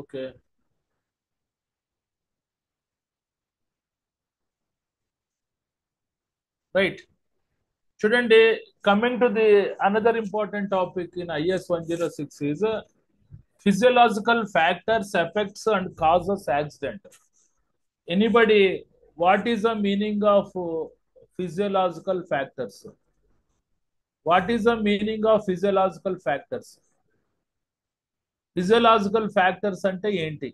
Okay. Right. చూడండి, coming to the another important topic in IS 106 is physiological factors, effects and causes accident. Anybody, what is the meaning of physiological factors? What is the meaning of physiological factors? Physiological factors అంటే ఏంటి?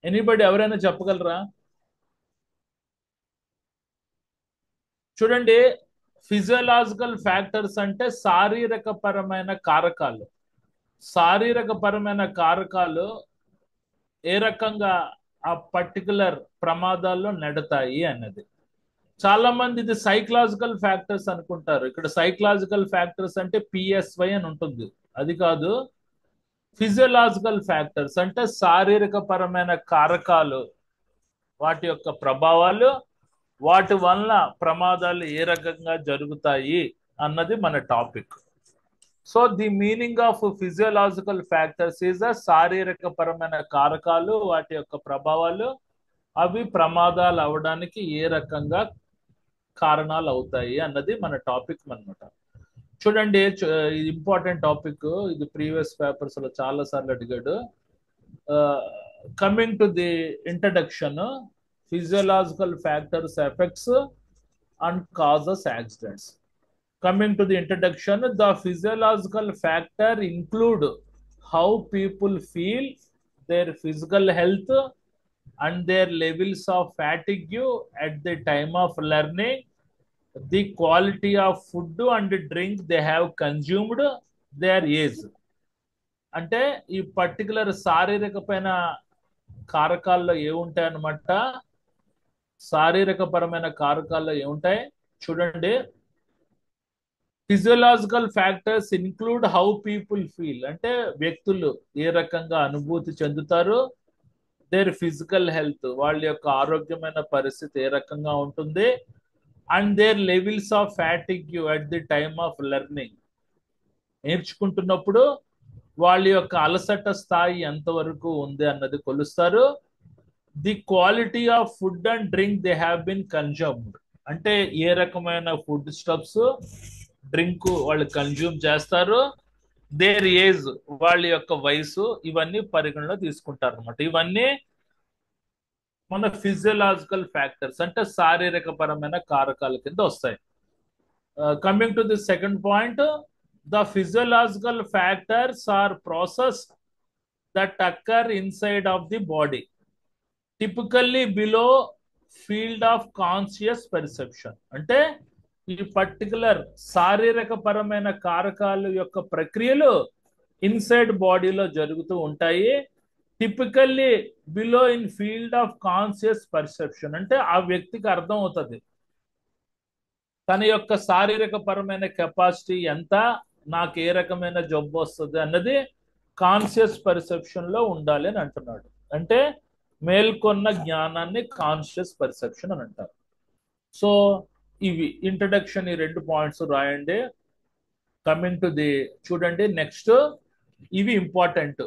Anybody ఎవరైనా చెప్పగలరా? చూడండి, physiological factors అంటే శారీరక పరమైన కారకాలు. శారీరక పరమైన కారకాలు ఏ రకంగా ఆ పర్టికులర్ ప్రమాదాల్లో నెడతాయి అన్నది. చాలా మంది ఇది సైకలాజికల్ ఫ్యాక్టర్స్ అనుకుంటారు. ఇక్కడ సైకలాజికల్ ఫ్యాక్టర్స్ అంటే PSY అని ఉంటుంది, అది కాదు. ఫిజియోలాజికల్ ఫ్యాక్టర్స్ అంటే శారీరక పరమైన కారకాలు, వాటి యొక్క ప్రభావాలు, వాటి వల్ల ప్రమాదాలు ఏ రకంగా జరుగుతాయి అన్నది మన topic. So the meaning of physiological factors is శారీరక పరమైన కారకాలు, వాటి యొక్క ప్రభావాలు, అవి ప్రమాదాలు అవడానికి ఏ రకంగా కారణాలు అవుతాయి అన్నది మన టాపిక్ అన్నమాట. చూడండి, ఇది ఇంపార్టెంట్ టాపిక్. ఇది ప్రీవియస్ పేపర్స్ లో చాలా సార్లు అడిగాడు. Coming to the introduction, physiological factors, effects and causes accidents. Coming to the introduction, the physiological factor include how people feel, their physical health, and their levels of fatigue at the time of learning, the quality of food and drink they have consumed, their age. అంటే ఈ particular శారీరక పైన కారకాల్లో ఏముంటాయి అన్నమాట. శారీరక పరమైన కారకాల్లో ఏముంటాయి చూడండి. Physiological factors include how people feel, అంటే వ్యక్తులు ఏ రకంగా అనుభూతి చెందుతారు. దేర్ ఫిజికల్ హెల్త్, వాళ్ళ యొక్క ఆరోగ్యమైన పరిస్థితి ఏ రకంగా ఉంటుంది. And their levels of fatigue at the time of learning, నేర్చుకుంటున్నప్పుడు వాళ్ళ యొక్క అలసట స్థాయి ఎంతవరకు ఉంది అన్నది కొలుస్తారు. The quality of food and drink they have been consumed, అంటే ఏ రకమైన ఫుడ్ స్టఫ్స్, డ్రింక్ వాళ్ళు కన్జ్యూమ్ చేస్తారు. దేర్ ఏజ్, వాళ్ళ యొక్క వయసు, ఇవన్నీ పరిగణలో తీసుకుంటారు అనమాట. ఇవన్నీ మన ఫిజియోలాజికల్ ఫ్యాక్టర్స్ అంటే శారీరక పరమైన కారకాల కింద వస్తాయి. Coming to the second point, the physiological factors are process that occur inside of the body, typically below field of conscious perception. అంటే ఈ పర్టికులర్ శారీరక పరమైన కారకాల యొక్క ప్రక్రియలు ఇన్సైడ్ బాడీలో జరుగుతూ ఉంటాయి. Typically below in field of conscious perception, అంటే ఆ వ్యక్తికి అర్థం అవుతుంది తన యొక్క శారీరక పరమైన కెపాసిటీ ఎంత, నాకు ఏ రకమైన జబ్బు వస్తుంది అన్నది కాన్షియస్ పర్సెప్షన్ లో ఉండాలి అని అంటున్నాడు. అంటే మేల్కొన్న జ్ఞానాన్ని కాన్షియస్ పర్సెప్షన్ అని అంటారు. సో ఇవి ఇంట్రడక్షన్, ఈ రెండు పాయింట్స్ రాయండి. కమింగ్ టు ది, చూడండి నెక్స్ట్, ఇవి ఇంపార్టెంట్.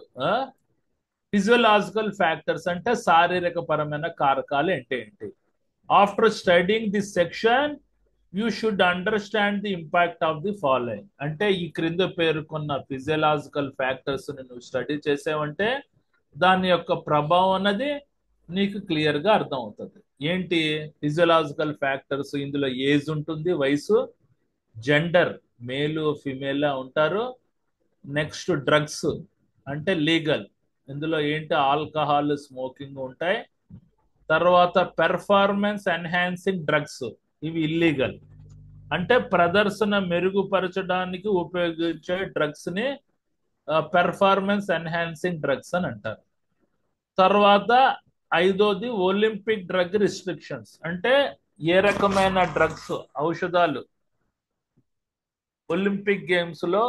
ఫిజియోలాజికల్ ఫ్యాక్టర్స్ అంటే శారీరక పరమైన కారకాలు అంటే ఏంటి. After studying this section you should understand the impact of the following. అంటే ఈ క్రింద పేర్కొన్న ఫిజియోలాజికల్ ఫ్యాక్టర్స్ నువ్వు స్టడీ చేసావంటే దాని యొక్క ప్రభావం అన్నది నీకు క్లియర్ గా అర్థం అవుతుంది. ఏంటి ఫిజియోలాజికల్ ఫ్యాక్టర్స్? ఇందులో ఏజ్ ఉంటుంది, వయసు, జెండర్, మేలు ఫిమేల్ ఉంటారు. నెక్స్ట్ డ్రగ్స్ అంటే లీగల్, ఇందులో ఏంటి ఆల్కహాల్, స్మోకింగ్ ఉంటాయి. తర్వాత పెర్ఫార్మెన్స్ ఎన్హాన్సింగ్ డ్రగ్స్, ఇవి ఇల్లీగల్, అంటే ప్రదర్శన మెరుగుపరచడానికి ఉపయోగించే డ్రగ్స్ ని పెర్ఫార్మెన్స్ ఎన్హాన్సింగ్ డ్రగ్స్ అని అంటారు. తర్వాత ఐదోది ఒలింపిక్ డ్రగ్ రిస్ట్రిక్షన్స్, అంటే ఏ రకమైన డ్రగ్స్, ఔషధాలు ఒలింపిక్ గేమ్స్ లో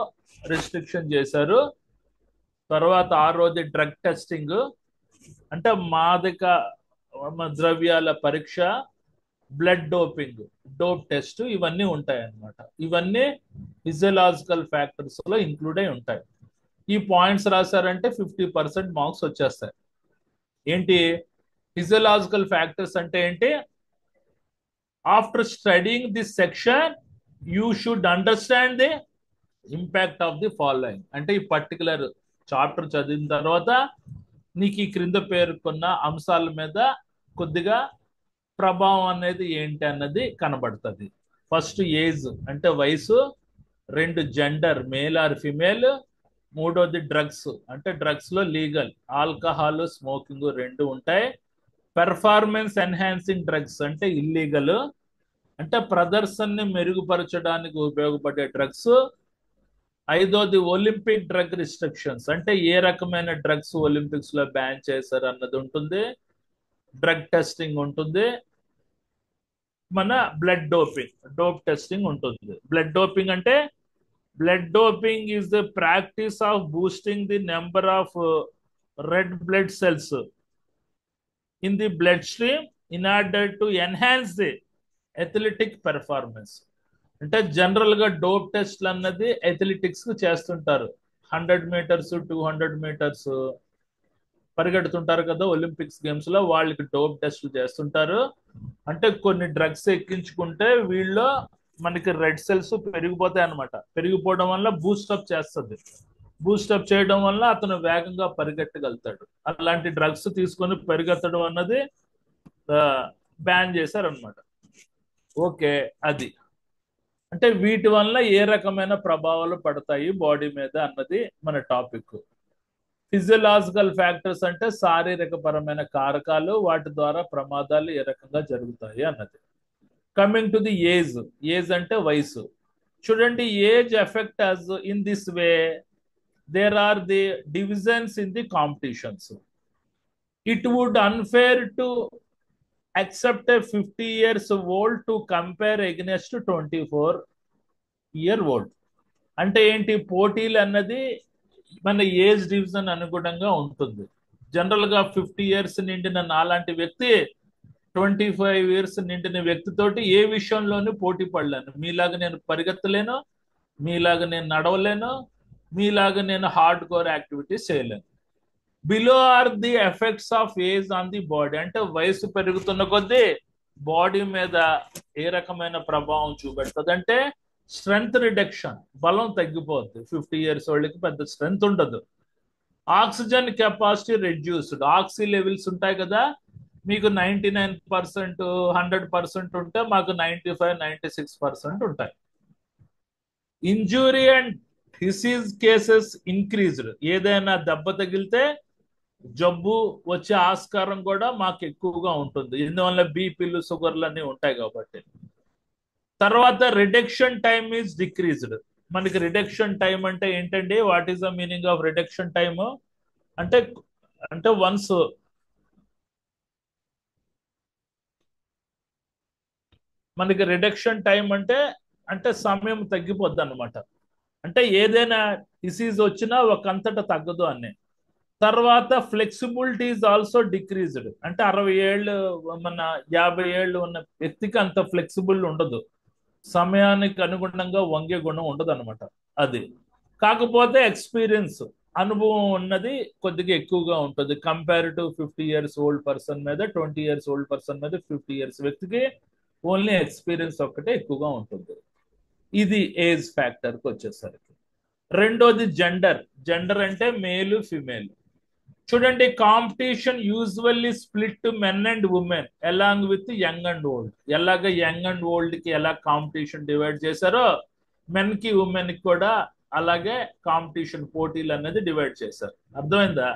రిస్ట్రిక్షన్ చేశారు. తర్వాత ఆరోది డ్రగ్ టెస్టింగ్, అంటే మాదక ద్రవ్యాల పరీక్ష, బ్లడ్ డోపింగ్, డోప్ టెస్ట్, ఇవన్నీ ఉంటాయి అన్నమాట. ఇవన్నీ ఫిజియోలాజికల్ ఫ్యాక్టర్స్ లో ఇంక్లూడ్ అయి ఉంటాయి. ఈ పాయింట్స్ రాశారంటే 50% మార్క్స్ వచ్చేస్తాయి. ఏంటి ఫిజియలాజికల్ ఫ్యాక్టర్స్ అంటే ఏంటి? After studying this section you should understand the impact of the following. అంటే ఈ పర్టికులర్ చాప్టర్ చదివిన తర్వాత నీకు ఈ క్రింద పేర్కొన్న అంశాల మీద కొద్దిగా ప్రభావం అనేది ఏంటి అన్నది కనబడుతుంది. ఫస్ట్ ఏజ్ అంటే వయసు, రెండు జెండర్ మేల్ ఆర్ ఫిమేల్, మూడోది డ్రగ్స్ అంటే డ్రగ్స్ లో లీగల్ ఆల్కహాల్ స్మోకింగ్ రెండు ఉంటాయి. పెర్ఫార్మెన్స్ ఎన్హాన్సింగ్ డ్రగ్స్ అంటే ఇల్లీగల్, అంటే ప్రదర్శనని మెరుగుపరచడానికి ఉపయోగపడే డ్రగ్స్. ఐదోది ఒలింపిక్ డ్రగ్ రిస్ట్రిక్షన్స్ అంటే ఏ రకమైన డ్రగ్స్ ఒలింపిక్స్ లో బ్యాన్ చేశారు అన్నది ఉంటుంది. డ్రగ్ టెస్టింగ్ ఉంటుంది. మన బ్లడ్ డోప్ టెస్టింగ్ ఉంటుంది. బ్లడ్ డోపింగ్ అంటే blood doping is the practice of boosting the number of red blood cells in the blood stream in order to enhance the athletic performance. అంటే general గా dope టెస్ట్లు అన్నది athletics చేస్తుంటారు. 100 metres 200 metres పరిగెడుతుంటారు కదా Olympics games లో, వాళ్ళకి dope టెస్ట్లు చేస్తుంటారు. అంటే కొన్ని డ్రగ్స్ ఎక్కించుకుంటే వీళ్ళు మనకి రెడ్ సెల్స్ పెరిగిపోతాయి అనమాట. పెరిగిపోవడం వల్ల బూస్టప్ చేస్తుంది. బూస్టప్ చేయడం వల్ల అతను వేగంగా పరిగెట్టగలుగుతాడు. అలాంటి డ్రగ్స్ తీసుకొని పరిగెత్తడం అన్నది బ్యాన్ చేశారనమాట. ఓకే, అది అంటే వీటి వల్ల ఏ రకమైన ప్రభావాలు పడతాయి బాడీ మీద అన్నది మన టాపిక్. ఫిజియలాజికల్ ఫ్యాక్టర్స్ అంటే శారీరక పరమైన కారకాలు, వాటి ద్వారా ప్రమాదాలు ఏ రకంగా జరుగుతాయి అన్నది. కమింగ్ టు ది ఏజ్ అంటే వయసు. చూడండి, age effect us in this way. There are the divisions in the competitions. It would unfair to accept a 50 years old to compare against 24-year old. అంటే ఏంటి? పోటీలు అన్నది మన ఏజ్ డివిజన్ అనుగుణంగా ఉంటుంది. జనరల్ గా 50 ఇయర్స్ నిండిన నాలాంటి వ్యక్తి 25 ఇయర్స్ నిండిన వ్యక్తితోటి ఏ విషయంలోనూ పోటీ పడలేను. మీలాగా నేను పరిగెత్తలేను, మీలాగా నేను నడవలేను, మీలాగా నేను హార్డ్ కోర్ యాక్టివిటీస్ చేయలేను. Below are the effects of age on the body. అంటే వయసు పెరుగుతున్న కొద్దీ బాడీ మీద ఏ రకమైన ప్రభావం చూపెడుతుంది అంటే స్ట్రెంగ్త్ రిడక్షన్, బలం తగ్గిపోద్ది. 50 ఇయర్స్ వాళ్ళకి పెద్ద స్ట్రెంగ్త్ ఉండదు. Oxygen capacity reduced. Oxy levels ఉంటాయి కదా, మీకు 99%, 100% ఉంటే మాకు 95, 96% ఉంటాయి. Injury and disease cases increased. ఏదైనా దెబ్బ తగిలితే జబ్బు వచ్చే ఆస్కారం కూడా మాకు ఎక్కువగా ఉంటుంది. ఎందువల్ల బీపీలు షుగర్లు అన్నీ ఉంటాయి కాబట్టి. తర్వాత రిడక్షన్ టైమ్ ఈజ్ డిక్రీజ్డ్. మనకి రిడక్షన్ టైం అంటే ఏంటండి? What is the meaning of reduction time అంటే అంటే వన్స్ మనకి రిడక్షన్ టైం అంటే అంటే సమయం తగ్గిపోద్ది అనమాట. అంటే ఏదైనా డిసీజ్ వచ్చినా ఒకంతట తగ్గదు అని. తర్వాత ఫ్లెక్సిబిలిటీ ఈజ్ ఆల్సో డిక్రీజ్డ్. అంటే 60 ఏళ్ళు మన 50 ఏళ్ళు ఉన్న వ్యక్తికి అంత ఫ్లెక్సిబుల్ ఉండదు, సమయానికి అనుగుణంగా వంగే గుణం ఉండదు అనమాట. అది కాకపోతే ఎక్స్పీరియన్స్, అనుభవం ఉన్నది కొద్దిగా ఎక్కువగా ఉంటుంది. Compare to 50 years old person మీద 20 ఇయర్స్ ఓల్డ్ పర్సన్ మీద 50 ఇయర్స్ వ్యక్తికి ఓన్లీ ఎక్స్పీరియన్స్ ఒక్కటే ఎక్కువగా ఉంటుంది. ఇది ఏజ్ ఫ్యాక్టర్కి వచ్చేసరికి. రెండోది జెండర్ అంటే మేలు ఫిమేల్. చూడండి, competition usually split men and women along with young and old. ఎలాగ యంగ్ అండ్ ఓల్డ్ కి ఎలా కాంపిటీషన్ డివైడ్ చేశారో మెన్ కి ఉమెన్ కి కూడా అలాగే కాంపిటీషన్ పోటీలు అనేది డివైడ్ చేశారు. అర్థమైందా?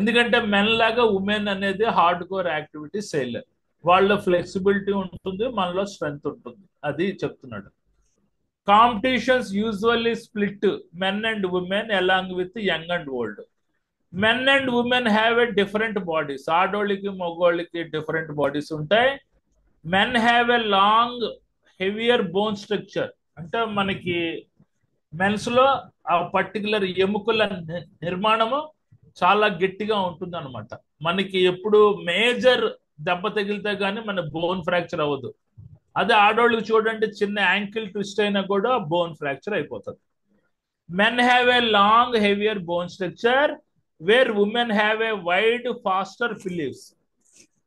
ఎందుకంటే మెన్ లాగా ఉమెన్ అనేది హార్డ్ కోర్ యాక్టివిటీస్ చేయలేరు. వాళ్ళలో ఫ్లెక్సిబిలిటీ ఉంటుంది, మనలో స్ట్రెంగ్త్ ఉంటుంది. అది చెప్తున్నాడు. Competitions usually split men and women along with young and old. Men and women have a different bodies. ఆడోళ్ళకి మగోళ్ళకి డిఫరెంట్ బాడీస్ ఉంటాయి. Men have a long heavier bone structure. అంటే మనకి మెన్స్ లో ఆ పర్టికులర్ ఎముకల నిర్మాణము చాలా గట్టిగా ఉంటుంది అనమాట. మనకి ఎప్పుడు మేజర్ దెబ్బ తగిలితే గానీ మన బోన్ ఫ్రాక్చర్ అవ్వదు. అదే ఆడోళ్ళకి చూడండి, చిన్న యాంకిల్ ట్విస్ట్ అయినా కూడా బోన్ ఫ్రాక్చర్ అయిపోతుంది. Men have a long, heavier bone structure, where women have a wide, faster pelvis.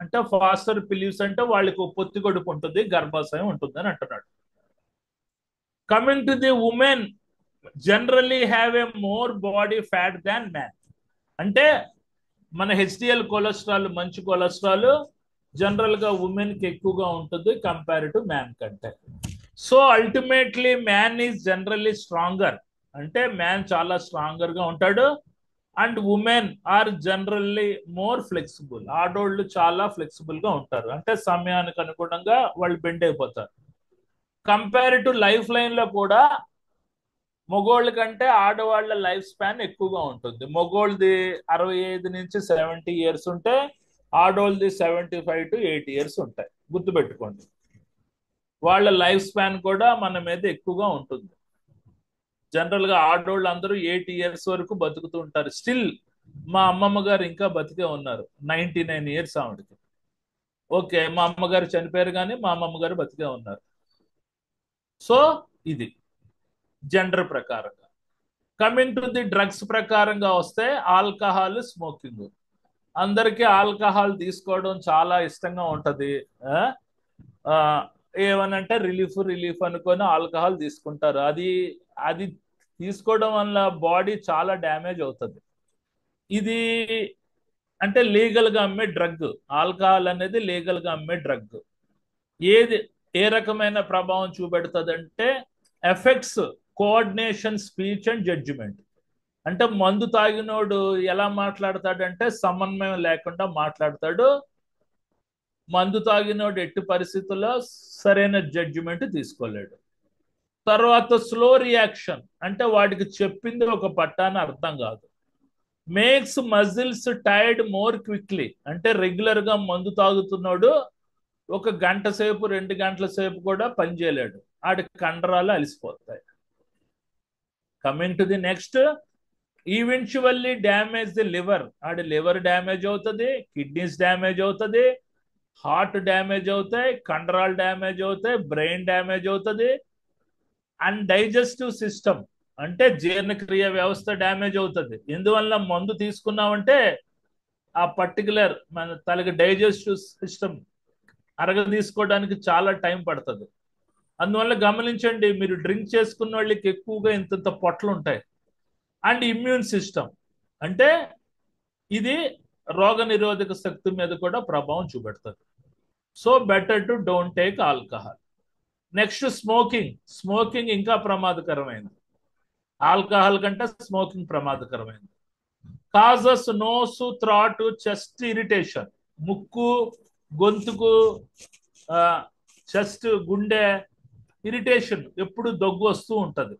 అంటే ఫాస్టర్ పిలీవ్స్ అంటే వాళ్ళకి పొత్తి కడుపు ఉంటుంది, గర్భాశయం ఉంటుంది అని అంటున్నాడు. Coming to the women generally have a more body fat than man. అంటే మన హెచ్డిఎల్ కొలెస్ట్రాల్, మంచి కొలెస్ట్రాల్ జనరల్ గా ఉమెన్ కి ఎక్కువగా ఉంటుంది కంపేర్ టు మ్యాన్ కంటే. So ultimately man is generally stronger, అంటే మ్యాన్ చాలా స్ట్రాంగర్ గా ఉంటాడు. And women are generally more flexible, ఆడోళ్ళు చాలా ఫ్లెక్సిబుల్ గా ఉంటారు, అంటే సమయానికి అనుగుణంగా వాళ్ళు బెండ్ అయిపోతారు. కంపేర్ టు లైఫ్ లైన్ లో కూడా మగోళ్ళ కంటే ఆడవాళ్ళ లైఫ్ స్పాన్ ఎక్కువగా ఉంటుంది. మగోళ్ళది 65 నుంచి 70 ఇయర్స్ ఉంటే ఆడోళ్ళది 75 to 80 ఇయర్స్ ఉంటాయి. గుర్తుపెట్టుకోండి, వాళ్ళ లైఫ్ స్పాన్ కూడా మన మీద ఎక్కువగా ఉంటుంది. జనరల్ గా ఆడోళ్ళు అందరూ 80 ఇయర్స్ వరకు బతుకుతూ ఉంటారు. స్టిల్ మా అమ్మమ్మ గారు ఇంకా బతికే ఉన్నారు, 99 ఇయర్స్ ఆవిడకి. ఓకే, మా అమ్మగారు చనిపోయారు కానీ మా అమ్మమ్మ గారు బతికే ఉన్నారు. సో ఇది జెండర్ ప్రకారంగా. కమింగ్ టు ది డ్రగ్స్ ప్రకారంగా వస్తే ఆల్కహాల్, స్మోకింగ్. అందరికీ ఆల్కహాల్ తీసుకోవడం చాలా ఇష్టంగా ఉంటది. ఏమనంటే రిలీఫ్ అనుకొని ఆల్కహాల్ తీసుకుంటారు. అది అది తీసుకోవడం వల్ల బాడీ చాలా డ్యామేజ్ అవుతుంది. ఇది అంటే లీగల్ గా అమ్మే డ్రగ్. ఆల్కహాల్ అనేది లీగల్ గా అమ్మే డ్రగ్. ఏ రకమైన ప్రభావం చూపెడుతుంది అంటే effects coordination, speech and judgement. అంటే మందు తాగినోడు ఎలా మాట్లాడతాడంటే సమన్వయం లేకుండా మాట్లాడతాడు. మందు తాగినోడు ఎట్టి పరిస్థితుల్లో సరైన జడ్జిమెంట్ తీసుకోలేడు. తర్వాత స్లో రియాక్షన్, అంటే వాడికి చెప్పింది ఒక పట్టాన అర్థం కాదు. Makes muscles tired more quickly, అంటే రెగ్యులర్ గా మందు తాగుతున్నాడు 1 గంట సేపు 2 గంటల సేపు కూడా పని చేయలేడు, ఆడికి కండరాలు అలిసిపోతాయి. Coming to the next, eventually damage the liver. ఆడి లివర్ డ్యామేజ్ అవుతుంది, కిడ్నీస్ డ్యామేజ్ అవుతుంది, హార్ట్ డ్యామేజ్ అవుతాయి, కండరాలు డ్యామేజ్ అవుతాయి, బ్రెయిన్ డ్యామేజ్ అవుతుంది. అండ్ డైజెస్టివ్ సిస్టమ్, అంటే జీర్ణక్రియ వ్యవస్థ డ్యామేజ్ అవుతుంది. ఎందువల్ల మందు తీసుకున్నామంటే ఆ పర్టికులర్ మన తలకి డైజెస్టివ్ సిస్టమ్ తీసుకోవడానికి చాలా టైం పడుతుంది. అందువల్ల గమనించండి, మీరు డ్రింక్ చేసుకున్న వాళ్ళకి ఎక్కువగా ఇంత పొట్లు ఉంటాయి. అండ్ ఇమ్యూన్ సిస్టమ్, అంటే ఇది రోగ నిరోధక శక్తి మీద కూడా ప్రభావం చూపెడుతుంది. So better to don't take alcohol. Next smoking ఇంకా ప్రమాదకరమైనది, ఆల్కహాల్ కంటే స్మోకింగ్ ప్రమాదకరమైనది. Causes nose, థ్రాట్, chest irritation. ముక్కు, గొంతుకు, చెస్ట్, గుండె ఇరిటేషన్, ఎప్పుడు దగ్గు వస్తూ ఉంటది.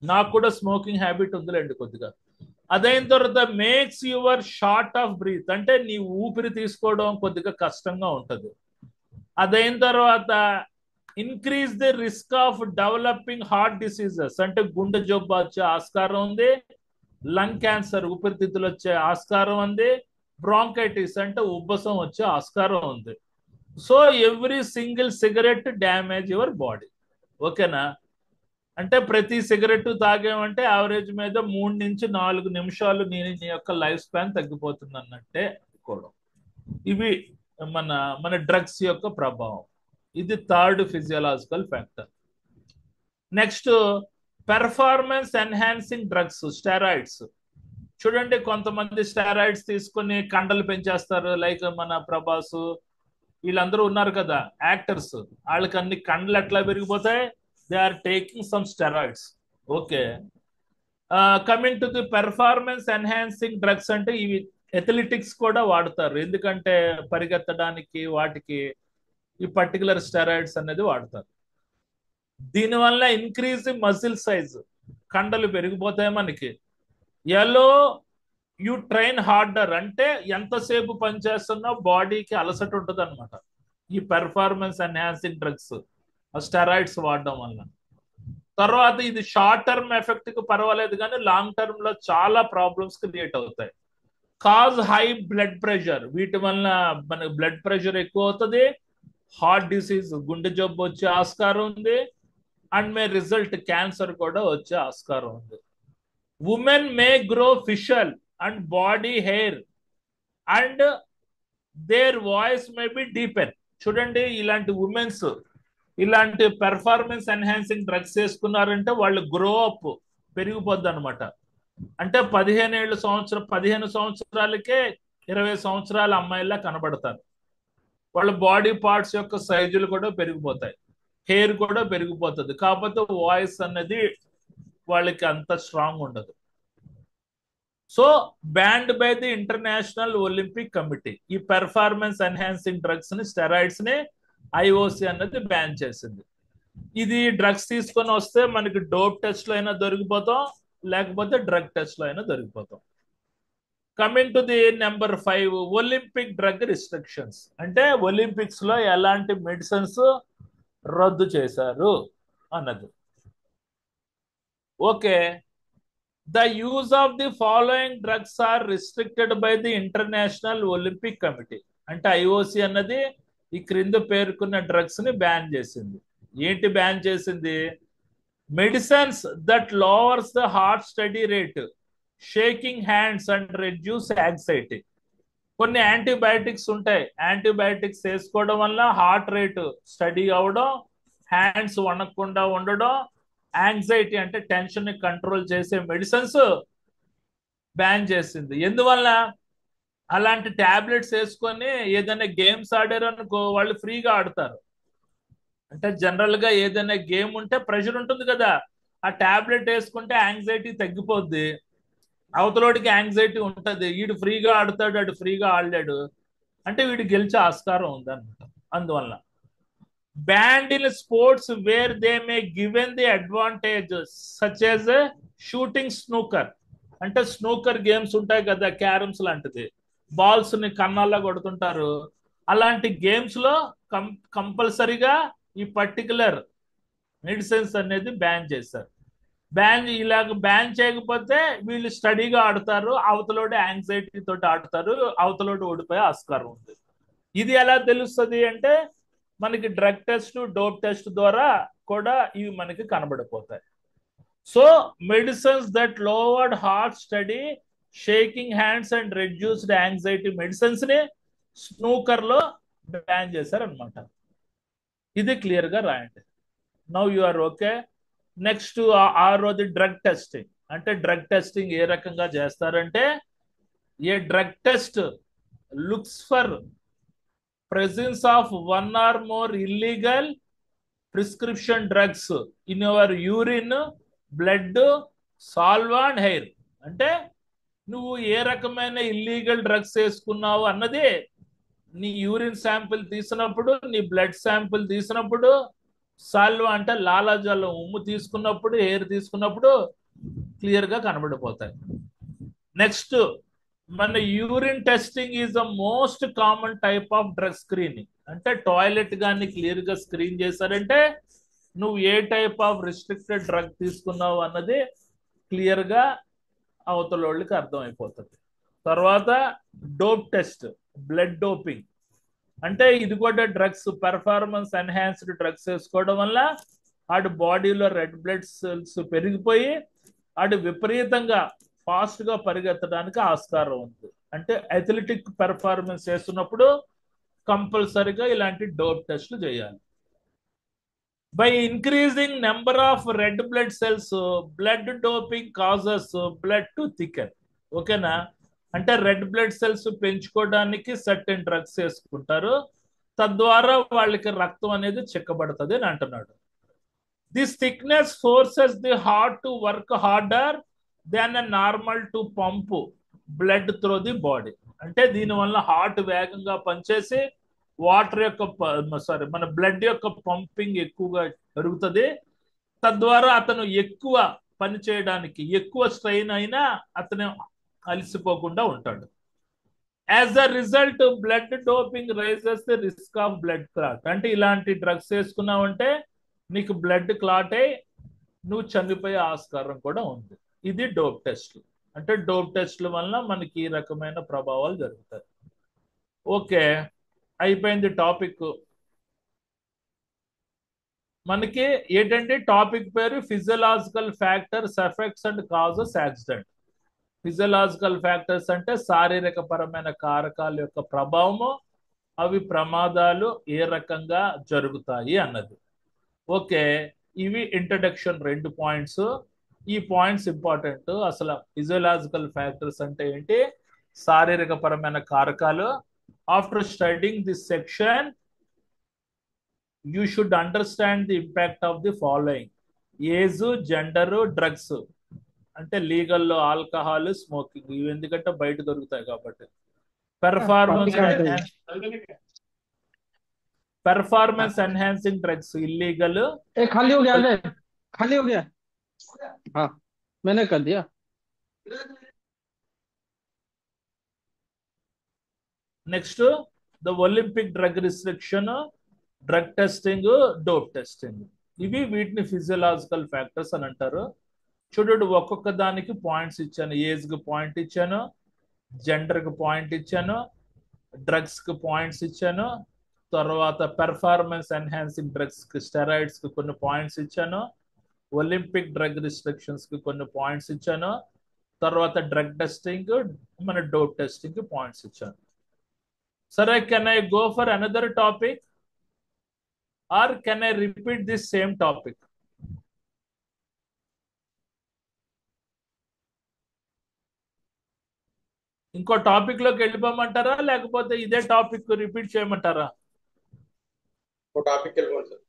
నాకు కూడా స్మోకింగ్ హ్యాబిట్ ఉందిలేండి కొద్దిగా. అదైన తర్వాత makes your short of breath, అంటే నీ ఊపిరి తీసుకోవడం కొద్దిగా కష్టంగా ఉంటది. అదైన తర్వాత increase the risk of developing heart diseases, అంటే గుండె జబ్బు వచ్చే ఆస్కారం ఉంది, లంగ్ క్యాన్సర్ ఊపిరితిత్తులు వచ్చే ఆస్కారం ఉంది, బ్రాంకైటిస్ అంటే ఉబ్బసం వచ్చే ఆస్కారం ఉంది. So every single cigarette damage your body. ఓకేనా? అంటే ప్రతి సిగరెట్ తాగామంటే యావరేజ్ మీద 3 నుంచి 4 నిమిషాలు నీ యొక్క లైఫ్ స్పాన్ తగ్గిపోతుంది అన్నట్టే కూడా. ఇవి మన డ్రగ్స్ యొక్క ప్రభావం. ఇది third physiological factor. Next, performance enhancing drugs, steroids. చూడండి, కొంతమంది స్టెరాయిడ్స్ తీసుకొని కండలు పెంచేస్తారు. లైక్ మన ప్రభాస్ వీళ్ళందరూ ఉన్నారు కదా యాక్టర్స్, వాళ్ళకి అన్ని కండలు ఎట్లా పెరిగిపోతాయి? They are taking some steroids. Okay, coming to the performance enhancing drugs, అంటే ఇవి ఎథ్లెటిక్స్ కూడా వాడతారు. ఎందుకంటే పరిగెత్తడానికి వాటికి ఈ పర్టికులర్ స్టెరాయిడ్స్ అనేది వాడతారు. దీనివల్ల ఇంక్రీజ్ మజిల్ సైజ్, కండలు పెరిగిపోతాయి మనకి. ఎలో యు ట్రైన్ హార్డర్, అంటే ఎంతసేపు పనిచేస్తున్నా బాడీకి అలసట ఉంటుంది అనమాట ఈ పెర్ఫార్మెన్స్ ఎన్హాన్సింగ్ డ్రగ్స్, స్టెరాయిడ్స్ వాడడం వల్ల. తర్వాత ఇది షార్ట్ టర్మ్ ఎఫెక్ట్ కి పర్వాలేదు, కానీ లాంగ్ టర్మ్ లో చాలా ప్రాబ్లమ్స్ క్రియేట్ అవుతాయి. కాజ్ హై బ్లడ్ ప్రెషర్, వీటి వల్ల మనకి బ్లడ్ ప్రెషర్ ఎక్కువ అవుతుంది, హార్ట్ డిసీజ్, గుండె జబ్బు వచ్చే ఆస్కారం ఉంది. అండ్ మే రిజల్ట్ క్యాన్సర్ కూడా వచ్చే ఆస్కారం ఉంది. Women may grow facial and body hair and their voice may be deepen. చూడండి, ఇలాంటి ఉమెన్స్ ఇలాంటి పెర్ఫార్మెన్స్ ఎన్హాన్సింగ్ డ్రగ్స్ వేసుకున్నారంటే వాళ్ళు గ్రో అప్ పెరిగిపోద్ది అనమాట. అంటే 15 సంవత్సరాలకే 20 సంవత్సరాల అమ్మాయిలా కనబడతారు. వాళ్ళ బాడీ పార్ట్స్ యొక్క సైజులు కూడా పెరిగిపోతాయి, హెయిర్ కూడా పెరిగిపోతుంది. కాకపోతే వాయిస్ అనేది వాళ్ళకి అంత స్ట్రాంగ్ ఉండదు. So band by the International Olympic committee ఈ పెర్ఫార్మెన్స్ ఎన్హాన్సింగ్ డ్రగ్స్ ని, స్టెరాయిడ్స్ ని ఐఓసి అన్నది బ్యాన్ చేసింది. ఇది డ్రగ్స్ తీసుకొని వస్తే మనకి డోప్ టెస్ట్ లో అయినా దొరికిపోతాం, లేకపోతే డ్రగ్ టెస్ట్ లో అయినా దొరికిపోతాం. Coming to the number 5, Olympic drug restrictions. అంటే ఒలింపిక్స్ లో ఎలాంటి మెడిసిన్స్ రద్దు చేశారు అన్నది. Okay, the use of the following drugs are restricted by the International Olympic Committee. అంటే ఐఓసి అన్నది ఈ క్రింద పేర్కొన్న డ్రగ్స్ ని బ్యాన్ చేసింది. ఏంటి బ్యాన్ చేసింది? Medicines that లోవర్స్ the heart study rate, shaking hands and reduce anxiety. కొన్ని యాంటీబయాటిక్స్ ఉంటాయి, యాంటీబయాటిక్స్ వేసుకోవడం వల్ల హార్ట్ రేట్ స్టడీ అవడం, హ్యాండ్స్ వణకకుండా ఉండడం, యాంగ్జైటీ అంటే టెన్షన్ ని కంట్రోల్ చేసే మెడిసిన్స్ బ్యాన్ చేసింది. ఎందువల్ల? అలాంటి టాబ్లెట్స్ వేసుకొని ఏదైనా గేమ్స్ ఆడారు అనుకో, వాళ్ళు ఫ్రీగా ఆడతారు. అంటే జనరల్ గా ఏదైనా గేమ్ ఉంటే ప్రెషర్ ఉంటుంది కదా, ఆ టాబ్లెట్ వేసుకుంటే యాంగ్జైటీ తగ్గిపోద్ది, అవతలోడికి యాంగ్జైటీ ఉంటది, వీడు ఫ్రీగా ఆడతాడు, అటు ఫ్రీగా ఆడలేడు అంటే వీడు గెలిచే ఆస్కారం ఉందన్నమాట. అందువల్ల band in sports where they may given the advantages such as shooting snooker. అంటే స్నూకర్ గేమ్స్ ఉంటాయి కదా, క్యారమ్స్ లాంటిది, బాల్స్ ని కన్నాల్లో కొడుతుంటారు. అలాంటి గేమ్స్ లో కంపల్సరిగా ఈ పర్టికులర్ మెడిసిన్స్ అనేది బ్యాన్ చేశారు. ఇలాగ బ్యాన్ చేయకపోతే వీళ్ళు స్టడీగా ఆడతారు, అవతలోడు యాంగ్జైటీ తోటి ఆడతారు, అవతలోడు ఓడిపోయే ఆస్కారం ఉంది. ఇది ఎలా తెలుస్తుంది అంటే మనకి డ్రగ్ టెస్ట్, డోప్ టెస్ట్ ద్వారా కూడా ఇవి మనకి కనబడిపోతాయి. So medicines that lowered heart study, shaking hands and reduced anxiety medicines ని స్నూకర్ లో బ్యాన్ చేశారనమాట. ఇది క్లియర్ గా రాయండి. Now you are okay. Next 6వది డ్రగ్ టెస్టింగ్. అంటే డ్రగ్ టెస్టింగ్ ఏ రకంగా చేస్తారంటే, ఏ drug test looks for presence of one or more illegal prescription drugs in your urine, blood, saliva and hair. అంటే నువ్వు ఏ రకమైన ఇల్లీగల్ డ్రగ్స్ వేసుకున్నావు అన్నది నీ యూరిన్ శాంపిల్ తీసినప్పుడు, నీ బ్లడ్ శాంపిల్ తీసినప్పుడు, సాల్వా అంటే లాలాజలం ఉమ్ము తీసుకున్నప్పుడు, ఎయిర్ తీసుకున్నప్పుడు క్లియర్ గా కనబడిపోతాయి. నెక్స్ట్, మన urine testing is the most common type of drug screening. అంటే టాయిలెట్ కానీ క్లియర్ గా స్క్రీన్ చేశారంటే నువ్వు ఏ టైప్ ఆఫ్ రిస్ట్రిక్టెడ్ డ్రగ్ తీసుకున్నావు అన్నది క్లియర్ గా అవతల వాళ్ళకి అర్థమైపోతుంది. తర్వాత డోప్ టెస్ట్, బ్లడ్ డోపింగ్. అంటే ఇది కూడా డ్రగ్స్, పెర్ఫార్మెన్స్ ఎన్హాన్స్డ్ డ్రగ్స్ వేసుకోవడం వల్ల ఆడు బాడీలో రెడ్ బ్లడ్ సెల్స్ పెరిగిపోయి ఆడు విపరీతంగా ఫాస్ట్ గా పరిగెత్తడానికి ఆస్కారం ఉంది. అంటే అథ్లెటిక్ పెర్ఫార్మెన్స్ చేస్తున్నప్పుడు కంపల్సరిగా ఇలాంటి డోప్ టెస్ట్లు చేయాలి. By increasing number of red blood cells, blood doping causes blood to thicken. ఓకేనా? అంటే రెడ్ బ్లడ్ సెల్స్ పెంచుకోవడానికి సర్టెన్ డ్రగ్స్ వేసుకుంటారు, తద్వారా వాళ్ళకి రక్తం అనేది చిక్కబడుతుంది అని అంటున్నాడు. This thickness forces the heart to work harder than normal to pump blood through the body. అంటే దీనివల్ల హార్ట్ వేగంగా పనిచేసి వాటర్ యొక్క మన బ్లడ్ యొక్క పంపింగ్ ఎక్కువగా పెరుగుతుంది, తద్వారా అతను ఎక్కువ పని చేయడానికి, ఎక్కువ స్ట్రెయిన్ అయినా అతను అలసిపోకుండా ఉంటాడు. As a result blood doping raises the risk of blood clot. అంటే ఇలాంటి డ్రగ్స్ వేసుకున్నావంటే నీకు బ్లడ్ క్లాట్ అయి నువ్వు చనిపోయే ఆస్కారం కూడా ఉంది. ఇది డోప్ టెస్ట్. అంటే డోప్ టెస్ట్ల వల్ల మనకి ఈ రకమైన ప్రభావాలు జరుగుతాయి. ఓకే, అయిపోయింది టాపిక్. మనకి ఏంటంటే టాపిక్ పేరు physiological factors effects and causes accident. Physiological factors అంటే శారీరక పరమైన కారకాల యొక్క ప్రభావము, అవి ప్రమాదాలు ఏ రకంగా జరుగుతాయి అన్నది. ఓకే, ఇవి ఇంట్రడక్షన్ 2 పాయింట్స్. ఈ పాయింట్స్ ఇంపార్టెంట్. అసలు ఫిజియలాజికల్ ఫ్యాక్టర్స్ అంటే ఏంటి, శారీరక పరమైన కారకాలు. After studying this section you should understand the impact of the following: age, gender, drugs. అంటే లీగల్లో ఆల్కహాల్, స్మోకింగ్, ఇవి ఎందుకంటే బయట దొరుకుతాయి కాబట్టి. Performance performance enhancing drugs illegal. खाली हो गया है, खाली हो गया। हाँ, मैंने कर दिया। Next the Olympic drug restriction, drug testing, dope testing. ఇవి వీటిని ఫిజియలాజికల్ ఫ్యాక్టర్స్ అని అంటారు. చూడండి, ఒక్కొక్క దానికి పాయింట్స్ ఇచ్చాను. ఏజ్ కి పాయింట్ ఇచ్చాను, జెండర్ కి పాయింట్ ఇచ్చాను, డ్రగ్స్ కి పాయింట్స్ ఇచ్చాను, తర్వాత పెర్ఫార్మెన్స్ ఎన్హాన్సింగ్ డ్రగ్స్ కి, స్టెరాయిడ్స్ కి కొన్ని పాయింట్స్ ఇచ్చాను, ఒలింపిక్ డ్రగ్ రిస్ట్రిక్షన్స్ కి కొన్ని పాయింట్స్ ఇచ్చాను, తర్వాత డ్రగ్ టెస్టింగ్, మన డోప్ టెస్టింగ్ కి పాయింట్స్ ఇచ్చాను. సరే, can I go for another topic are can I repeat this same topic? ఇంకో టాపిక్ లోకి వెళ్ళిపోమంటారా, లేకపోతే ఇదే టాపిక్ రిపీట్ చేయమంటారా? టాపిక్ వెళ్ళిపోండి సార్.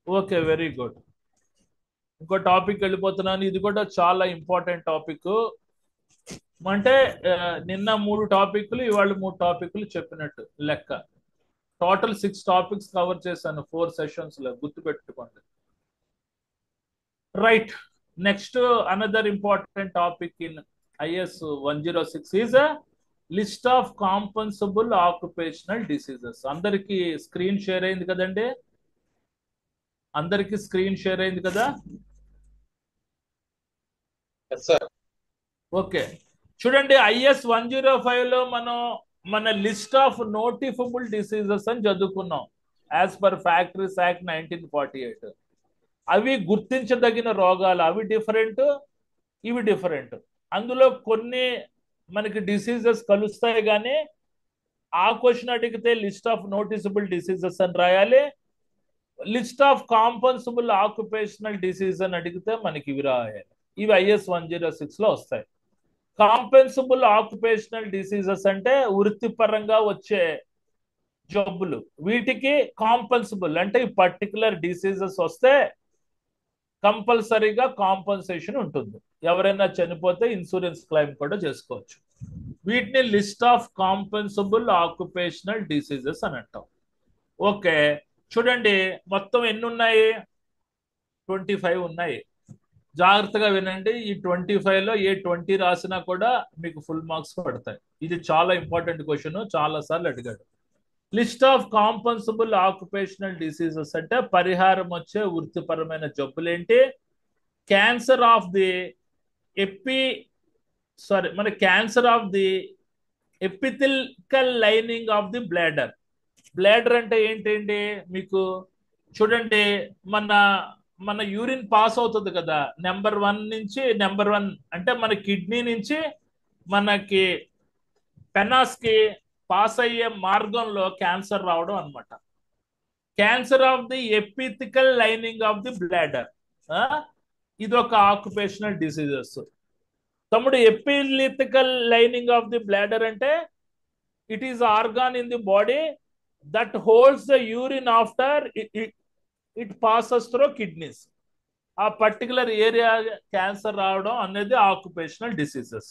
Okay, very good. ఇంకో టాపిక్ వెళ్ళిపోతున్నాను. ఇది కూడా చాలా ఇంపార్టెంట్ టాపిక్. అంటే నిన్న 3 టాపిక్లు, ఇవాళ 3 టాపిక్లు చెప్పినట్టు లెక్క. టోటల్ 6 టాపిక్స్ కవర్ చేశాను 4 సెషన్స్ లో, గుర్తు పెట్టుకోండి. Right, next another important topic in IS 106 is list of compensable occupational diseases. అందరికి స్క్రీన్ షేర్ అయింది కదండి? అందరికి స్క్రీన్ షేర్ అయింది కదా? ఓకే, చూడండి, ఐఎస్ 105 లో మనం మన లిస్ట్ ఆఫ్ నోటిఫబుల్ డిసీజెస్ అని చదువుకున్నాం యాజ్ పర్ ఫ్యాక్టరీస్ యాక్ట్ 1948. అవి గుర్తించదగిన రోగాలు, అవి డిఫరెంట్, ఇవి డిఫరెంట్. అందులో కొన్ని మనకి డిసీజెస్ కలుస్తాయి, కానీ ఆ క్వశ్చన్ అడిగితే లిస్ట్ ఆఫ్ నోటిసబుల్ డిసీజెస్ అని రాయాలి. List of compensable occupational disease అని అడిగితే మనకి ఇవి రాయాలి. ఇవి ఐఎస్ 106 లో వస్తాయి. కాంపెన్సబుల్ ఆక్యుపేషనల్ డిసీజెస్ అంటే వృత్తిపరంగా వచ్చే జబ్బులు. వీటికి కాంపెన్సబుల్ అంటే ఈ పర్టికులర్ డిసీజెస్ వస్తే కంపల్సరీగా కాంపన్సేషన్ ఉంటుంది. ఎవరైనా చనిపోతే ఇన్సూరెన్స్ క్లెయిమ్ కూడా చేసుకోవచ్చు. వీటిని లిస్ట్ ఆఫ్ కాంపెన్సబుల్ ఆక్యుపేషనల్ డిసీజెస్ అని అంటాం. ఓకే, చూడండి, మొత్తం ఎన్ని ఉన్నాయి? 25 ఉన్నాయి. జాగ్రత్తగా వినండి. ఈ 25 లో ఏ 20 రాసినా కూడా మీకు ఫుల్ మార్క్స్ పడతాయి. ఇది చాలా ఇంపార్టెంట్ క్వశ్చన్, చాలా సార్లు అడిగాడు. List of compensable occupational diseases అంటే పరిహారం వచ్చే వృత్తిపరమైన జబ్బులేంటి? Cancer of the cancer of the epithelial lining of the bladder. Bladder అంటే ఏంటండి మీకు? చూడండి, మన మన యూరిన్ పాస్ అవుతుంది కదా, నెంబర్ 1 నుంచి నెంబర్ 1 అంటే మన కిడ్నీ నుంచి మనకి పెనాస్ కి పాస్ అయ్యే మార్గంలో క్యాన్సర్ రావడం అన్నమాట. Cancer of the epithelial lining of the bladder, ఇది ఒక ఆక్యుపేషనల్ డిసీజెస్. తమ్ముడు, epithelial lining of the bladder అంటే it is organ in the body that holds the urine after it passes through kidneys. ఆ particular area cancer రావడం అనేది occupational diseases.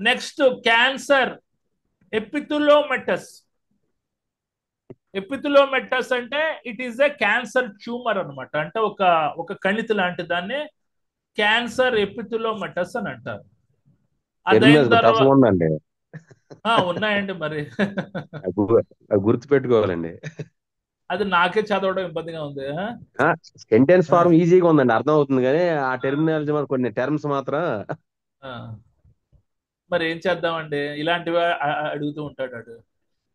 Next, cancer epitheliomatous. Epitheliomatous అంటే it is a cancer tumour అనమాట. అంటే ఒక కణితి లాంటి దాన్ని క్యాన్సర్ ఎపిథెలోమెటస్ అని అంటారు. అదైన తర్వాత ఉన్నాయండి మరి గుర్తు పెట్టుకోవాలండి. అది నాకే చదవడం ఇబ్బందిగా ఉంది. సెంటెన్స్ ఫార్మ్ ఈజీగా ఉందండి, అర్థం అవుతుంది, కానీ ఆ టెర్మినాలజీ కొన్ని టర్మ్స్ మాత్రం. మరి ఏం చేద్దామండి, ఇలాంటివి అడుగుతూ ఉంటాడు.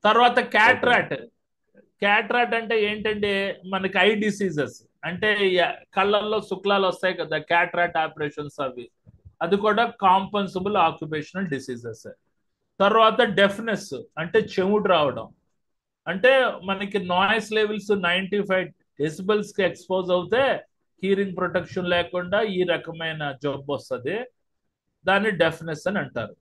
తర్వాత క్యాట్రాట్. క్యాట్రాట్ అంటే ఏంటంటే మనకి ఐ డిసీజెస్. అంటే కళ్ళల్లో శుక్లాలు వస్తాయి కదా, క్యాట్రాక్ట్ ఆపరేషన్స్ అవి, అది కూడా కాంపన్సబుల్ ఆక్యుపేషనల్ డిసీజెస్. తర్వాత డెఫ్నెస్ అంటే చెవుడు రావడం, అంటే మనకి నాయిస్ లెవెల్స్ 95 డెసిబల్స్ కి ఎక్స్పోజ్ అవుతే హీరింగ్ ప్రొటెక్షన్ లేకుండా ఈ రకమైన జబ్బు వస్తుంది, దాన్ని డెఫ్నెస్ అని అంటారు.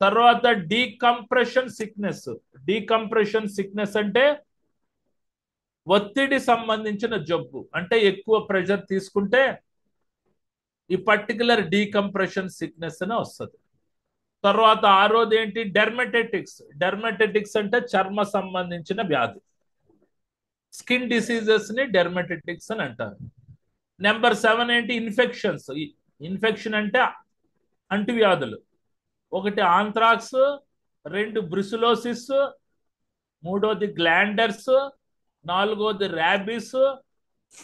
తర్వాత డీకంప్రెషన్ సిక్నెస్. డీకంప్రెషన్ సిక్నెస్ అంటే ఒత్తిడి సంబంధించిన జబ్బు, అంటే ఎక్కువ ప్రెషర్ తీసుకుంటే ఈ పర్టికులర్ డీకంప్రెషన్ సిక్నెస్ అని వస్తుంది. తర్వాత ఆరోది ఏంటి, డెర్మటెటిక్స్. డెర్మటెటిక్స్ అంటే చర్మ సంబంధించిన వ్యాధి, స్కిన్ డిసీజెస్ ని డెర్మటెటిక్స్ అని అంటారు. నెంబర్ 7 ఏంటి, ఇన్ఫెక్షన్స్. ఇన్ఫెక్షన్ అంటే అంటువ్యాధులు. ఒకటి ఆంథ్రాక్స్, 2 బ్రుసిలోసిస్, 3వది గ్లాండర్స్, 4వది ర్యాబిస్,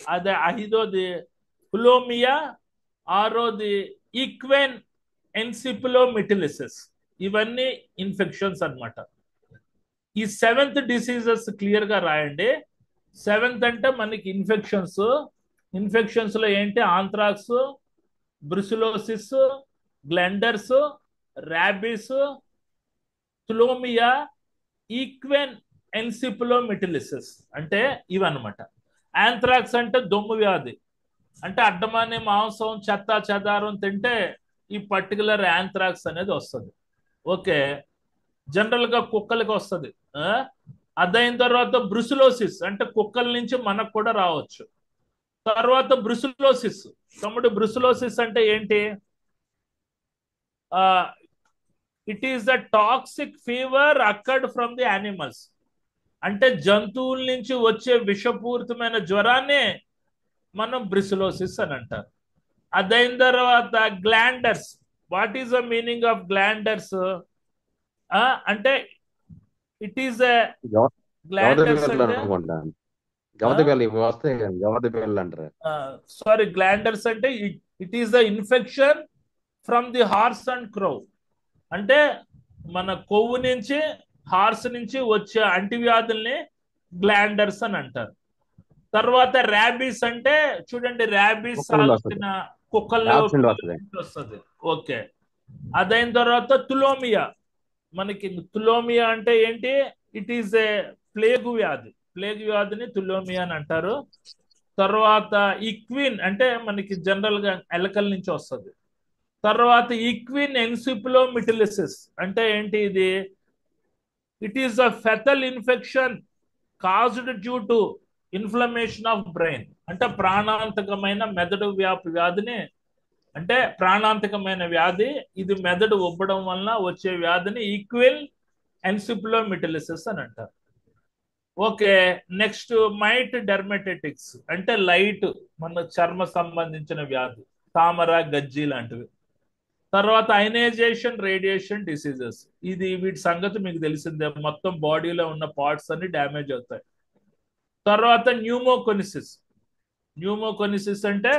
5వది కులోమియా, 6వది ఈక్వెన్ ఎన్సిఫిలోమిటిలిసిస్. ఇవన్నీ ఇన్ఫెక్షన్స్ అన్నమాట. ఈ 7th డిసీజెస్ క్లియర్ గా రాయండి. 7th అంటే మనకి ఇన్ఫెక్షన్స్. ఇన్ఫెక్షన్స్ లో ఏంటి, ఆంథ్రాక్స్, బ్రుసిలోసిస్, గ్లెండర్స్, ర్యాబిస్, తులోమియా, ఈక్వెన్ ఎన్సిఫిలోమిటిలిసిస్, అంటే ఇవన్నమాట. ఆంథ్రాక్స్ అంటే దొమ్ము వ్యాధి, అంటే అడ్డమానే మాంసం చెత్త చెదారం తింటే ఈ పర్టికులర్ ఆంథ్రాక్స్ అనేది వస్తుంది. ఓకే, జనరల్ గా కుక్కలకి వస్తుంది. అదైన తర్వాత బ్రుసిలోసిస్ అంటే కుక్కల నుంచి మనకు కూడా రావచ్చు. తర్వాత బ్రుసిలోసిస్. తమ్ముడు బ్రుసిలోసిస్ అంటే ఏంటి, it is the toxic fever occurred from the animals, అంటే జంతువుల నుంచి వచ్చే విషపూరితమైన జ్వరాన్ని మనం బ్రుసిలోసిస్ అని అంటారు. అదైన తర్వాత glanders. What is the meaning of glanders అంటే ఇట్ ఈస్ గ్లాండర్స్ అంటే సారీ, గ్లాండర్స్ అంటే it is the infection from the horse and crow, అంటే మన కొవ్వు నుంచి హార్స్ నుంచి వచ్చే అంటువ్యాధుల్ని గ్లాండర్స్ అని అంటారు. తర్వాత ర్యాబీస్ అంటే చూడండి, ర్యాబీస్ కుక్కల్లో వస్తుంది. ఓకే, అదైన తర్వాత తులోమియా. మనకి తులోమియా అంటే ఏంటి, ఇట్ ఈస్ ఏ ప్లేగు వ్యాధి. ప్లేగు వ్యాధిని తులోమియా అని అంటారు. తర్వాత ఈక్విన్ అంటే మనకి జనరల్ గా ఎలకల నుంచి వస్తుంది. తర్వాత ఈక్విన్ ఎన్సిఫిలోమిటిలిసిస్ అంటే ఏంటి, ఇది it is a fatal infection caused due to inflammation of brain, అంటే ప్రాణాంతకమైన మెదడు వ్యాధిని, అంటే ప్రాణాంతకమైన వ్యాధి ఇది, మెదడు ఉబ్బడం వలన వచ్చే వ్యాధిని ఈక్విల్ ఎన్సిఫిలోమిటిలిసిస్ అని అంటారు. ఓకే, నెక్స్ట్ మైట్ డెర్మటెటిక్స్ అంటే లైట్ మన చర్మ సంబంధించిన వ్యాధి, తామర, గజ్జి లాంటివి. తర్వాత అయనైజేషన్ రేడియేషన్ డిసీజెస్. ఇది వీటి సంగతి మీకు తెలిసిందే, మొత్తం బాడీలో ఉన్న పార్ట్స్ అన్ని డ్యామేజ్ అవుతాయి. తర్వాత న్యూమోకొనిసిస్. న్యూమోకొనిసిస్ అంటే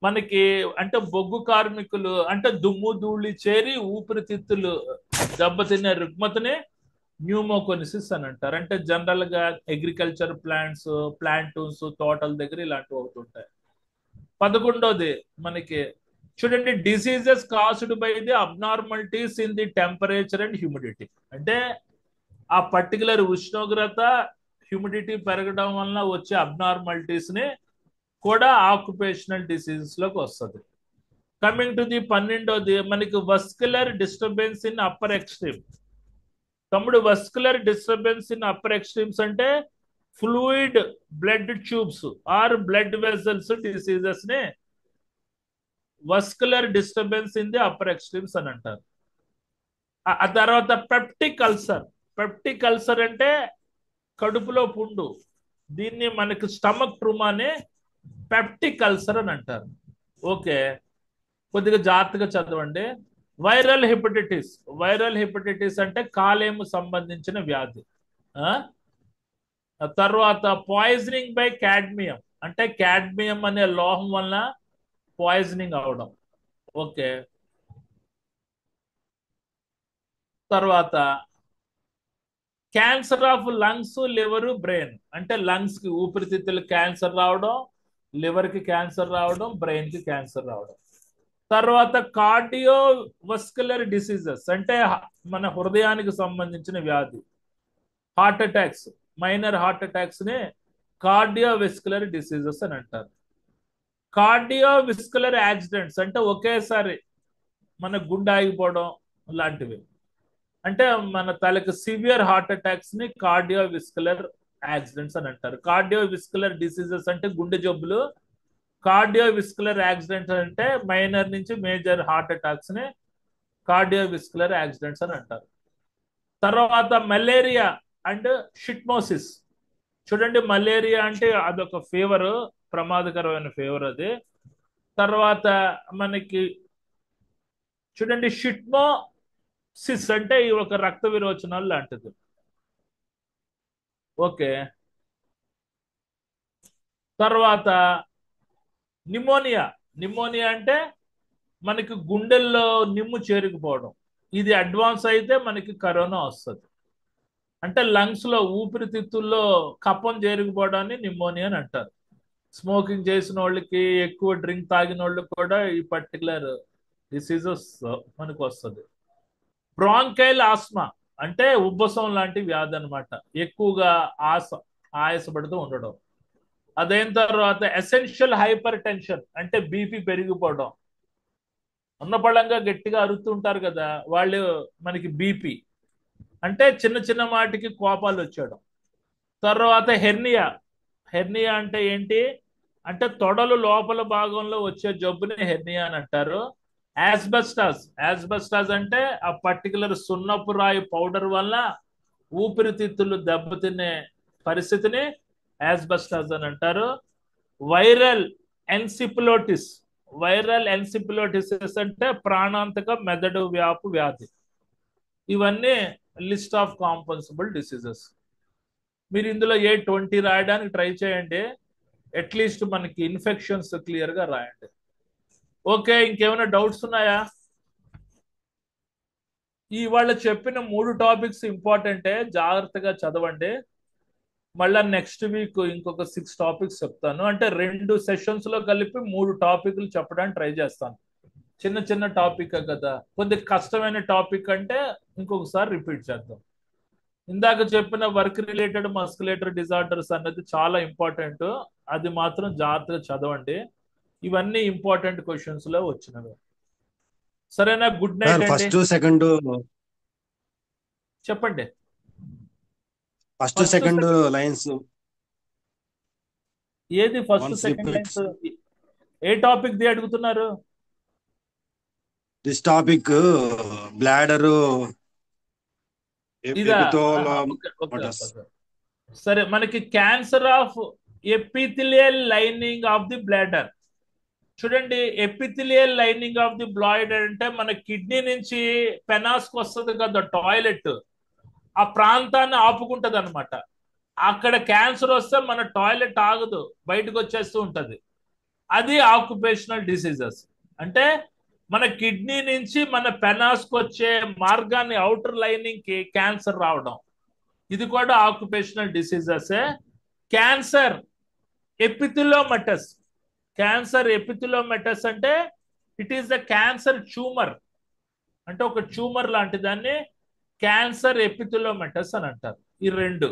మనకి అంటే బొగ్గు కార్మికులు అంటే దుమ్ము ధూళి చేరి ఊపిరితిత్తులు దెబ్బతినే రుగ్మతని న్యూమోకొనిసిస్ అని అంటారు. అంటే జనరల్ గా అగ్రికల్చర్ ప్లాంట్స్, ప్లాంటూన్స్, తోటల దగ్గర ఇలాంటివి అవుతుంటాయి. 11వది మనకి చూడండి, diseases caused by the abnormalities in the temperature and humidity, అంటే ఆ పర్టికులర్ ఉష్ణోగ్రత, హ్యూమిడిటీ పెరగడం వలన వచ్చే అబ్నార్మాలిటీస్ ని కూడా ఆక్యుపేషనల్ డిసీజెస్ లోకి వస్తుంది. కమింగ్ టు ది 12వది మనకి vascular disturbance in upper extreme. తమ్ముడు vascular disturbance in upper extremes అంటే fluid blood tubes or blood vessels diseases ని vascular disturbance in the upper extremes అని అంటారు. ఆ తర్వాత పెప్టిక్ అల్సర్. పెప్టిక్ అల్సర్ అంటే కడుపులో పుండు, దీన్ని మనకి స్టమక్ ట్రూమానే పెప్టిక్ అల్సర్ అని అంటారు. ఓకే, కొద్దిగా జాగ్రత్తగా చదవండి. Viral hepatitis. వైరల్ హెపటైటిస్ అంటే కాలేయం సంబంధించిన వ్యాధి. తర్వాత పాయిజనింగ్ బై కాడ్మియం, అంటే కాడ్మియం అనే లోహం వలన పాయిజనింగ్ అవడం. ఓకే, తర్వాత cancer of lungs, liver, brain. అంటే లంగ్స్ కి ఊపిరితిత్తులు క్యాన్సర్ రావడం, లివర్ కి క్యాన్సర్ రావడం, బ్రెయిన్ కి క్యాన్సర్ రావడం. తర్వాత కార్డియోవస్కులర్ డిసీజెస్ అంటే మన హృదయానికి సంబంధించిన వ్యాధి, heart attacks, minor heart attacks ని కార్డియోవెస్కులర్ డిసీజెస్ అని అంటారు. కార్డియోవెస్కులర్ యాక్సిడెంట్స్ అంటే ఒకేసారి మన గుండె ఆగిపోవడం లాంటివి. అంటే మన తలకి సివియర్ హార్ట్ అటాక్స్ ని కార్డియోవెస్కులర్ యాక్సిడెంట్స్ అని అంటారు. కార్డియోవెస్కులర్ డిసీజెస్ అంటే గుండె జబ్బులు, కార్డియోవెస్కులర్ యాక్సిడెంట్స్ అంటే మైనర్ నుంచి మేజర్ హార్ట్ అటాక్స్ ని కార్డియోవెస్కులర్ యాక్సిడెంట్స్ అని అంటారు. తర్వాత మలేరియా అండ్ షిట్మోసిస్. చూడండి, మలేరియా అంటే అదొక ఫీవర్, ప్రమాదకరమైన ఫీవర్ అది. తర్వాత మనకి చూడండి, షిట్మోసిస్ అంటే ఒక రక్త విరోచనాలు లాంటిది. ఓకే. తర్వాత నిమోనియా. నిమోనియా అంటే మనకి గుండెల్లో నిమ్ము చేరుకుపోవడం. ఇది అడ్వాన్స్ అయితే మనకి కరోనా వస్తుంది. అంటే లంగ్స్ లో ఊపిరితిత్తుల్లో కఫం చేరుకుపోవడాన్ని నిమోనియా అని అంటారు. స్మోకింగ్ చేసిన వాళ్ళకి, ఎక్కువ డ్రింక్ తాగిన వాళ్ళకి కూడా ఈ పర్టికులర్ డిసీజెస్ మనకు వస్తుంది. బ్రాంకైల్ ఆస్మా అంటే ఉబ్బసం లాంటి వ్యాధి అనమాట, ఎక్కువగా ఆయాసపడుతూ ఉండడం. అదైన తర్వాత ఎసెన్షియల్ హైపర్ టెన్షన్ అంటే బీపీ పెరిగిపోవడం. ఉన్నపళంగా గట్టిగా అరుతుంటారు కదా వాళ్ళు, మనకి బీపీ అంటే చిన్న చిన్న మాటికి కోపాలు వచ్చేయడం. తర్వాత హెర్నియా. హెర్నియా అంటే ఏంటి అంటే తొడలు లోపల భాగంలో వచ్చే జబ్బుని హెర్నియా అని అంటారు. యాస్బెస్టాస్. యాస్బెస్టాస్ అంటే ఆ పర్టికులర్ సున్నపు రాయి పౌడర్ వల్ల ఊపిరితిత్తులు దెబ్బతినే పరిస్థితిని యాస్బెస్టాస్ అని అంటారు. వైరల్ ఎన్సిఫిలోటిస్. వైరల్ ఎన్సిఫిలోటిస్ అంటే ప్రాణాంతక మెదడు వ్యాపు వ్యాధి. ఇవన్నీ లిస్ట్ ఆఫ్ కాంపన్సిబుల్ డిసీజెస్. మీరు ఇందులో ఏ 20 రాయడానికి ట్రై చేయండి, అట్లీస్ట్ మనకి ఇన్ఫెక్షన్స్ క్లియర్ గా రాయండి. ఓకే, ఇంకేమైనా డౌట్స్ ఉన్నాయా? ఇవాళ చెప్పిన 3 టాపిక్స్ ఇంపార్టెంటే, జాగ్రత్తగా చదవండి. మళ్ళా నెక్స్ట్ వీక్ ఇంకొక 6 టాపిక్స్ చెప్తాను. అంటే 2 సెషన్స్ లో కలిపి 3 టాపిక్లు చెప్పడానికి ట్రై చేస్తాను. చిన్న చిన్న టాపిక్ కదా, కొద్ది కష్టమైన టాపిక్ అంటే ఇంకొకసారి రిపీట్ చేద్దాం. ఇందాక చెప్పిన వర్క్ రిలేటెడ్ మస్కులేటరీ డిజార్డర్స్ అన్నది చాలా ఇంపార్టెంట్, అది మాత్రం జాగ్రత్తగా చదవండి. ఇవన్నీ ఇంపార్టెంట్ క్వశ్చన్స్ లో వచ్చినవి. సరేనా? గుడ్ నైట్ అండి. ఫస్ట్ సెకండ్ చెప్పండి. ఫస్ట్ సెకండ్ లైన్స్ ఏది ఫస్ట్ సెకండ్ లైన్స్? ఏ టాపిక్ ది అడుగుతున్నారు? దిస్ టాపిక్ బ్లాడర్ ఇదా? సరే, మనకి cancer of epithelial lining of the bladder. చూడండి, epithelial lining of the bladder అంటే మన కిడ్నీ నుంచి పెనాస్కి వస్తుంది కదా టాయిలెట్, ఆ ప్రాంతాన్ని ఆపుకుంటది అనమాట. అక్కడ క్యాన్సర్ వస్తే మన టాయిలెట్ ఆగదు, బయటకు వచ్చేస్తూ ఉంటది. అది ఆక్యుపేషనల్ డిసీజెస్. అంటే మన కిడ్నీ నుంచి మన పెనాస్కి వచ్చే మార్గాన్ని, అవుటర్ లైనింగ్ కి క్యాన్సర్ రావడం, ఇది కూడా ఆక్యుపేషనల్ డిసీజెస్. క్యాన్సర్ ఎపిథిలోమటస్. క్యాన్సర్ ఎపిథిలోమటస్ అంటే it is the cancer tumour, అంటే ఒక ట్యూమర్ లాంటి దాన్ని క్యాన్సర్ ఎపిథిలోమటస్ అని అంటారు. ఈ 2.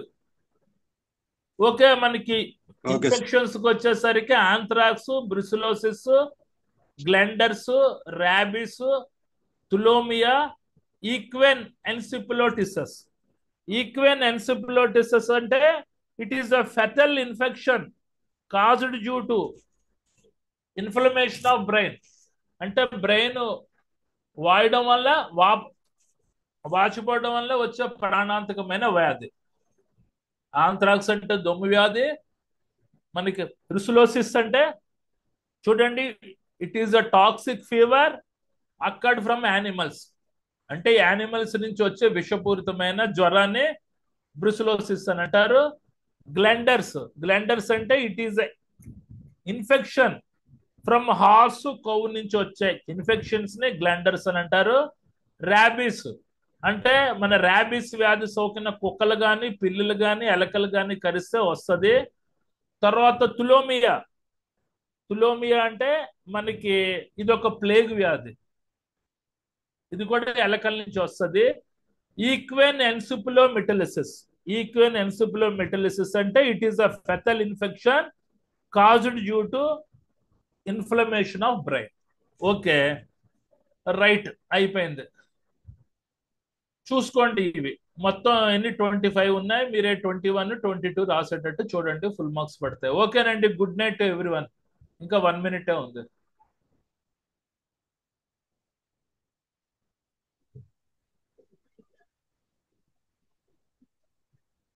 ఓకే, మనకి ఇన్ఫెక్షన్స్ కి వచ్చేసరికి ఆంథ్రాక్స్, బ్రుసిలోసిస్, గ్లెండర్స్, ర్యాబిస్, తులోమియా, ఈక్వెన్ ఎన్సిఫిలోటిసస్. ఈక్వెన్ ఎన్సిఫిలోటిసస్ అంటే it is a fatal infection caused due to inflammation of brain. అంటే బ్రెయిన్ వాయడం వల్ల, వాచిపోవడం వల్ల వచ్చే ప్రాణాంతకమైన వ్యాధి. ఆంథ్రాక్స్ అంటే దొమ్ము వ్యాధి. మనకి బ్రుసిలోసిస్ అంటే చూడండి, it is a toxic fever occurred from animals. అంటే యానిమల్స్ నుంచి వచ్చే విషపూరితమైన జ్వరాన్ని బ్రుసిలోసిస్ అని అంటారు. గ్లెండర్స్. గ్లెండర్స్ అంటే it is infection from horse, కొవ్వు నుంచి వచ్చే ఇన్ఫెక్షన్స్ ని గ్లెండర్స్ అని అంటారు. ర్యాబీస్. అంటే మన ర్యాబిస్ వ్యాధి సోకిన కుక్కలు కానీ పిల్లులు కానీ ఎలకలు కానీ కరిస్తే వస్తుంది. తర్వాత తులోమియా. తులోమియా అంటే మనకి ఇది ఒక ప్లేగ్ వ్యాధి, ఇది కూడా ఎలకల నుంచి వస్తుంది. ఈక్వెన్ ఎన్సిఫిలోమిటలిసిస్. ఈక్వెన్ ఎన్సిఫిలోమిటలిసిస్ అంటే it is a fatal infection caused due to inflammation of brain. Okay, right, అయిపోయింది. చూసుకోండి, ఇవి మొత్తం ఎన్ని 25 ఉన్నాయి, మీరే 21, 22 రాసేటట్టు చూడండి, ఫుల్ మార్క్స్ పడతాయి. ఓకేనండి, గుడ్ నైట్ ఎవ్రీవన్. ఇంకా 1 మినిటే ఉంది.